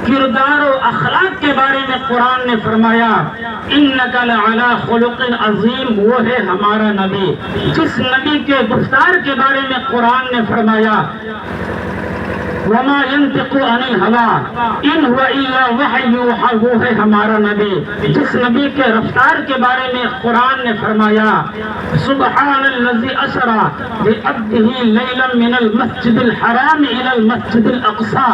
کردار و اخلاق کے بارے میں قرآن نے فرمایا انک لعلی خلق عظیم، وہ ہے ہمارا نبی۔ جس نبی کے گفتار کے بارے میں قرآن نے فرمایا وما ينطق عن الهوى ان هو الا وحی یوحی، وہ ہے ہمارا نبی۔ جس نبی کے رفتار کے بارے میں قرآن نے فرمایا سبحان الذی اسری بعبدہ لیلا من المسجد الحرام الى المسجد الاقصی،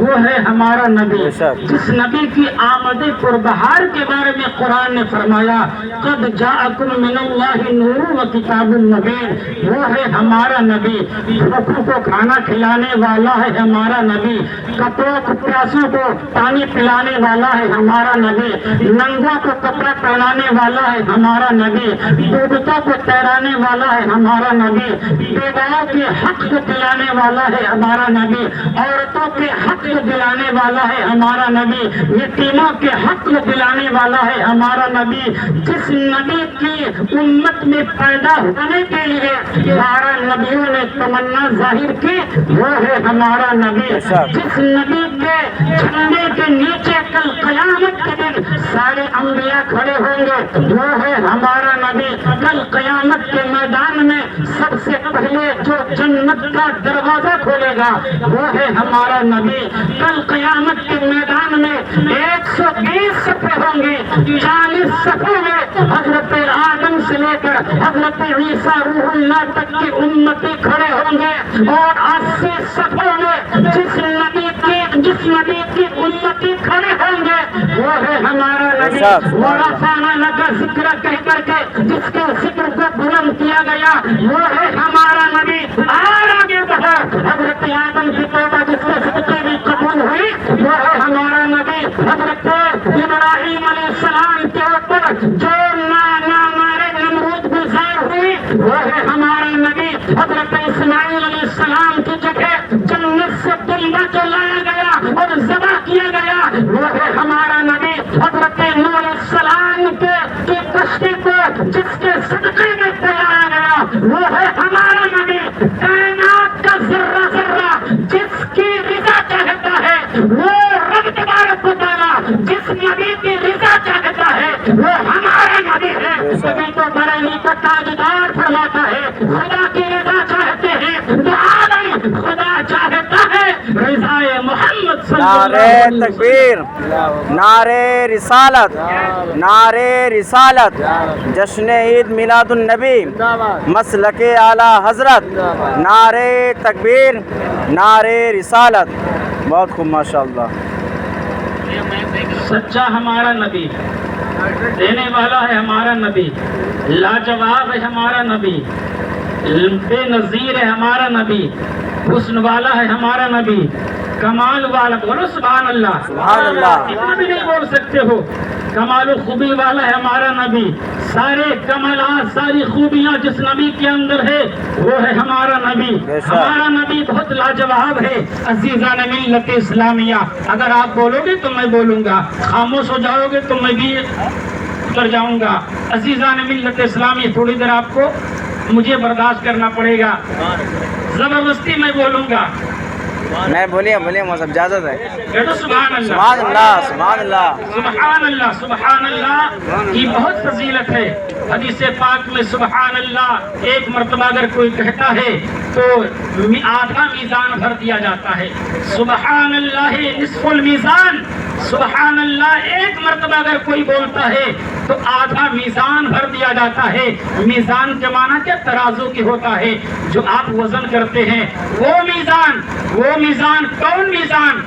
وہ ہے ہمارا نبی۔ جس نبی کی آمد پربہار کے بارے میں قرآن نے فرمایا قد جاءکم من اللہ نور و کتاب مبین، وہ ہے ہمارا نبی۔ بھوکوں کو کھانا کھلانے والا ہے ہمارا نبی، کپڑوں پیاسوں کو پانی پلانے والا ہے ہمارا نبی، ننگوں کو کپڑا پہنانے والا ہے ہمارا نبی، ڈوبتوں کو تیرانے والا ہے ہمارا نبی، بیواؤں کے حق کو دلانے والا ہے ہمارا نبی، عورتوں کے حق کو دلانے والا ہے ہمارا نبی، یتیموں کے حق کو دلانے والا ہے ہمارا نبی۔ جس نبی کی امت میں پیدا ہونے کے لیے 12 نبیوں نے تمنا ظاہر کی، وہ ہے ہمارا نبی۔ جس نبی کے جھنڈے کے نیچے کل قیامت کے دن سارے انبیاء کھڑے ہوں گے، وہ ہے ہمارا نبی۔ کل قیامت کے میدان میں سب سے پہلے جو جنت کا دروازہ کھولے گا وہ ہے ہمارا نبی۔ کل قیامت کے میدان میں 120 صفیں ہوں گی، 40 صفوں میں حضرت آدم سے لے کر حضرت عیسیٰ روح اللہ تک کی امتی کھڑے ہوں گے، اور 80 صفوں میں جس نبی کی امتی کھڑے ہوں گے وہ ہے ہمارا نبی۔ وَرَفَعْنَا لَكَ ذِكْرَكَ کہہ کر کے جس کے ذکر کو بلند کیا گیا وہ ہے ہمارا نبی۔ اور آگے بڑھا حضرت آدم کی توبہ جس کے صدقے بھی قبول ہوئی وہ ہے ہمارا نبی۔ حضرت ابراہیم علیہ السلام کے اوپر جو نارے نمرود گزار ہوئی وہ ہے ہمارا نبی۔ حضرت اسماعیل علیہ السلام کی جگہ جنت سے دمبا جو لایا گیا اور ذبح کیا گیا وہ ہے ہمارا نبی۔ حضرت نوح علیہ السلام کی کشتی کو جس کے صدقے میں پلایا گیا وہ ہے ہمارا نبی۔ کائنات کا ذرہ ذرہ جس کی رضا چاہتا ہے وہ رب تبارک و تعالیٰ جس نبی کی رضا چاہتا ہے وہ ہمارا نبی ہے۔ نبی تو بریلی کا تاجدار فرماتا ہے خدا کی رضا چاہتے ہیں تو عالم خدا چاہتا ہے رضا محمد صلی اللہ علیہ وسلم۔ نعرہ تکبیر، نعرہ رسالت، نعرہ رسالت، جشن عید میلاد النبی، مسلک اعلیٰ حضرت، نعرہ تکبیر، نعرہ رسالت۔ بہت خوب ماشاءاللہ۔ سچا ہمارا نبی، دینے والا ہے ہمارا نبی، لاجواب ہے ہمارا نبی، بے نظیر ہے ہمارا نبی، حسن والا ہے ہمارا نبی، کمال والا، بولو سبحان اللہ، سبحان اللہ۔ اتنا بھی نہیں بول سکتے ہو، کمال و خوبی والا ہے ہمارا نبی، سارے کمالات ساری خوبیاں جس نبی کے اندر ہے وہ ہے ہمارا نبی۔ ہمارا نبی بہت لاجواب ہے۔ عزیزان ملت اسلامیہ، اگر آپ بولو گے تو میں بولوں گا، خاموش ہو جاؤ گے تو میں بھی اتر جاؤں گا۔ عزیزان ملت اسلامیہ، تھوڑی دیر آپ کو مجھے برداشت کرنا پڑے گا، زبردستی میں بولوں گا۔ میں بولیے موسم اجازت ہے۔ سبحان اللہ، سبحان اللہ، سبحان اللہ، سبحان اللہ، سبحان اللہ کی بہت فضیلت ہے۔ حدیث پاک میں سبحان اللہ ایک مرتبہ اگر کوئی کہتا ہے تو آدھا میزان بھر دیا جاتا ہے۔ سبحان اللہ نصف المیزان، سبحان اللہ ایک مرتبہ اگر کوئی بولتا ہے تو آدھا میزان بھر دیا جاتا ہے۔ میزان کے معنی کیا؟ ترازو کی ہوتا ہے، جو آپ وزن کرتے ہیں وہ میزان کون میزان؟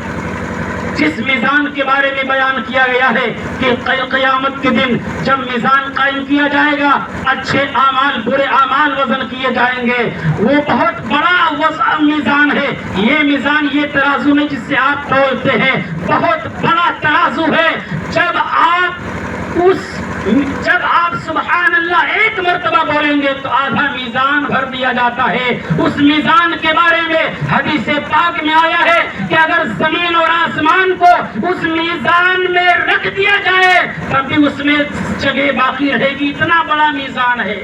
جس میزان کے بارے میں بیان کیا گیا ہے کہ قیامت کے دن جب میزان قائم کیا جائے گا، اچھے اعمال برے اعمال وزن کیے جائیں گے، وہ بہت بڑا میزان ہے۔ یہ میزان، یہ ترازو میں جس سے آپ تولتے ہیں، بہت بڑا ترازو ہے۔ جب آپ سبحان اللہ ایک مرتبہ بولیں گے تو آدھا میزان بھر دیا جاتا ہے۔ اس میزان کے بارے میں حدیث پاک میں آیا ہے کہ اگر زمین اور آسمان کو اس میزان میں رکھ دیا جائے تب بھی اس میں جگہ باقی رہے گی، اتنا بڑا میزان ہے۔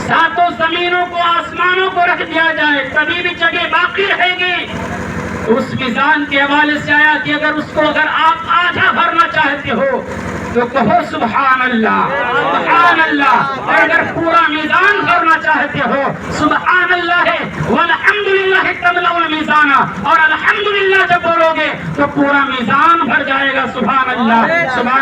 ساتوں زمینوں کو آسمانوں کو رکھ دیا جائے تبھی بھی جگہ باقی رہے گی۔ اس میزان کے حوالے سے آیا کہ اگر آپ آدھا بھرنا چاہتے ہو تو کہو سبحان اللہ سبحان اللہ، اور اگر پورا میزان بھرنا چاہتے ہو سبحان اللہ والحمدللہ تملأ المیزان، اور الحمدللہ جب بولو گے تو پورا میزان بھر جائے گا۔ سبحان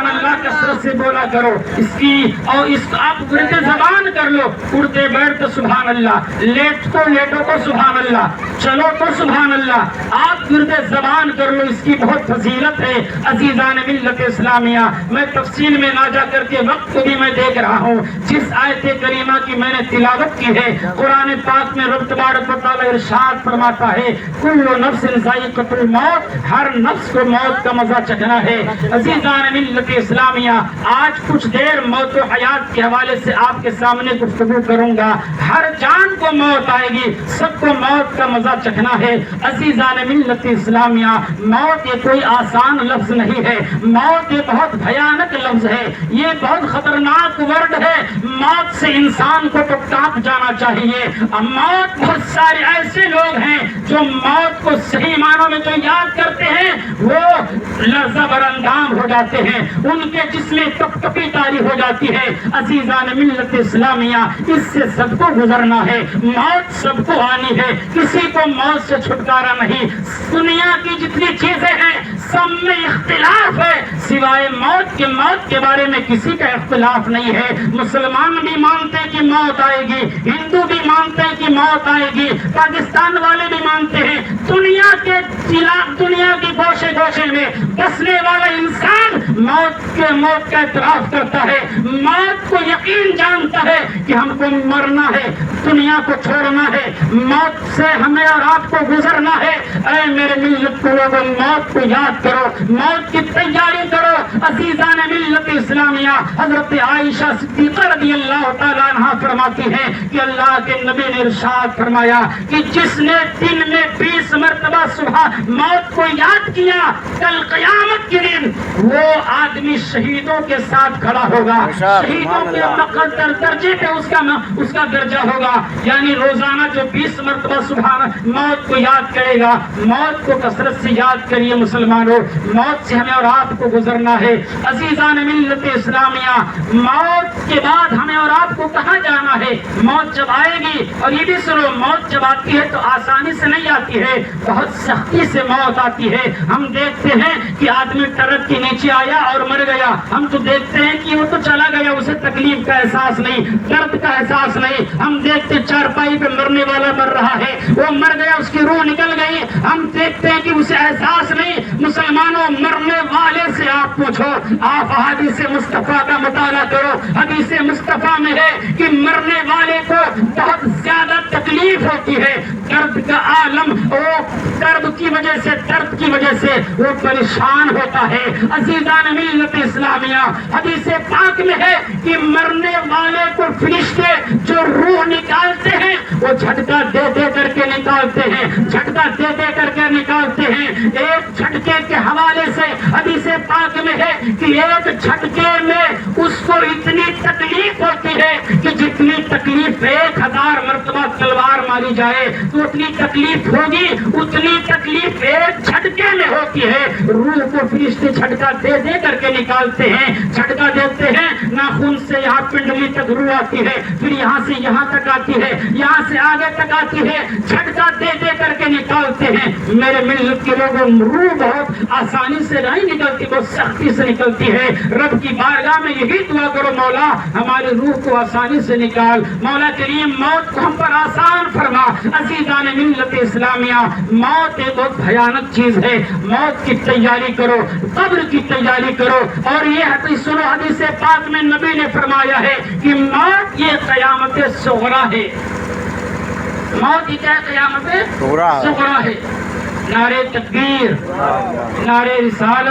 اللہ کثرت سے بولا کرو اس کی، اور اس کو آپ ورد زبان کر لو، اڑتے بیٹھ تو سبحان اللہ، لیٹو تو سبحان اللہ، چلو تو سبحان اللہ، آپ ورد زبان کر لو، اس کی بہت فضیلت ہے عزیزان ملت اسلامیہ۔ میں تفصیل میں نہ جا کر کے وقت کو بھی میں دیکھ رہا ہوں، جس آیت کریمہ کی میں نے تلاوت کی ہے قرآن پاک میں رب تبارک و تعالی ارشاد فرماتا ہے کل نفس ذائقۃ الموت، ہر نفس کو موت کا مزہ چکھنا ہے۔ عزیزان ملت اسلامیہ، آج کچھ دیر موت و حیات کے حوالے سے آپ کے سامنے گفتگو کروں گا۔ ہر جان کو موت آئے گی، سب کو موت کا مزہ چکھنا ہے۔ عزیزان ملت اسلامیہ، موت یہ کوئی آسان لفظ نہیں ہے، موت یہ بہت بھیانک لفظ ہے، یہ بہت خطرناک ورڈ ہے۔ موت سے انسان کو تو کانپ جانا چاہیے۔ موت، بہت سارے ایسے لوگ ہیں جو موت کو صحیح معنوں میں جو یاد کرتے ہیں وہ لرزہ براندام ہو جاتے ہیں، ان کے جسم میں کپ کپی تاری ہو جاتی ہے۔ عزیزان ملت اسلامیہ، اس سے سب کو گزرنا ہے، موت سب کو آنی ہے، کسی کو موت سے چھٹکارا نہیں۔ دنیا کی جتنی چیزیں ہیں سب میں اختلاف ہے، سوائے موت کے بارے میں کسی کا اختلاف نہیں ہے۔ مسلمان بھی مانتے ہیں کہ موت آئے گی، ہندو بھی مانتے ہیں کہ موت آئے گی، پاکستان والے بھی مانتے ہیں، دنیا کی گوشے گوشے میں بسنے والا انسان موت کا اعتراف کرتا ہے، موت کو یقین جانتا ہے کہ ہم کو مرنا ہے، دنیا کو چھوڑنا ہے، موت سے ہمیں اور آپ کو گزرنا ہے۔ اے میرے ملت کو لوگوں، موت کو یاد کرو، موت کی تیاری کرو۔ عزیزان ملت اسلامیہ، حضرت عائشہ صدیقہ رضی اللہ تعالیٰ عنہ فرماتی ہیں کہ اللہ کے نبی نے ارشاد فرمایا کہ جس نے دن میں 20 مرتبہ صبح موت کو یاد کیا، کل قیامت کے دن وہ آدمی شہیدوں کے ساتھ کھڑا ہوگا، شہیدوں کے درجے پہ اس کا درجہ ہوگا۔ یعنی روزانہ جو 20 مرتبہ صبح موت کو یاد کرے گا، موت کو کثرت سے یاد کریے مسلمانوں، موت سے ہمیں اور آپ کو گزرنا ہے۔ عزیزان ملت اسلامیہ، موت کے بعد ہمیں اور آپ کو کہاں جانا ہے؟ موت جب آئے گی، اور یہ بھی سنو، موت جب آتی ہے تو آسانی سے نہیں آتی ہے، بہت سختی سے موت آتی ہے۔ ہم دیکھتے ہیں کہ آدمی ٹرک کے نیچے آیا اور مر گیا، ہم تو دیکھتے ہیں کہ وہ تو چلا گیا، اسے تکلیف کا احساس نہیں، درد کا احساس نہیں۔ ہم دیکھتے چارپائی پہ مرنے والا مر رہا ہے، وہ مر گیا، اس کی روح نکل گئی، ہم دیکھتے ہیں کہ اسے احساس نہیں۔ مسلمانوں، مرنے والے سے آپ پوچھو، آپ حدیث مصطفیٰ کا مطالعہ کرو، حدیث مصطفیٰ میں ہے کہ مرنے والے کو بہت زیادہ تکلیف ہوتی ہے، درد کا عالم، وہ درد کی وجہ سے وہ پریشان ہوتا ہے۔ عزیزان ملت اسلامیہ، حدیث پاک میں ہے کہ مرنے والے کو فرشتے جو روح نکالتے ہیں وہ جھٹکا دے دے کر کے نکالتے ہیں، جھٹکا دے دے کر کے نکالتے ہیں۔ ایک جھٹکے کے حوالے سے حدیث پاک میں ہے کہ ایک جھٹکے میں اس کو اتنی تکلیف ہوتی ہے کہ جتنی تکلیف 1000 مرتبہ تلوار ماری جائے تو اتنی تکلیف ہوگی، اتنی تکلیف ایک جھٹکے میں ہوتی ہے۔ روح کو فرشتے جھٹکا دے دے کر کے نکالتے ہیں، جھٹکا دیتے ہیں، ناخن سے یہاں پنڈلی تک روح آتی ہے، پھر یہاں سے یہاں تک آتی ہے، یہاں سے آگے تک آتی ہے، جھٹکا دے دے کر کے نکالتے ہیں۔ میرے ملت کے لوگوں، روح بہت آسانی سے نہیں نکلتی، بہت سختی سے نکلتی ہے۔ رب کی بارگاہ میں یہی دعا کرو، مولا ہماری روح کو آسانی سے نکال، مولا کریم موت کو ہم پر آسان فرما۔ عزیزان ملت اسلامیہ، موت ایک بہت بھیانک چیز ہے، موت کی تیاری کرو، قبر کی تیاری کرو۔ اور یہ حدیث سنو، حدیث پاک میں نبی نے فرمایا ہے کہ موت یہ قیامت صغریٰ ہے، موت یہ کیا قیامت صغریٰ ہے۔ نعرے تکبیر، نعرے رسالت۔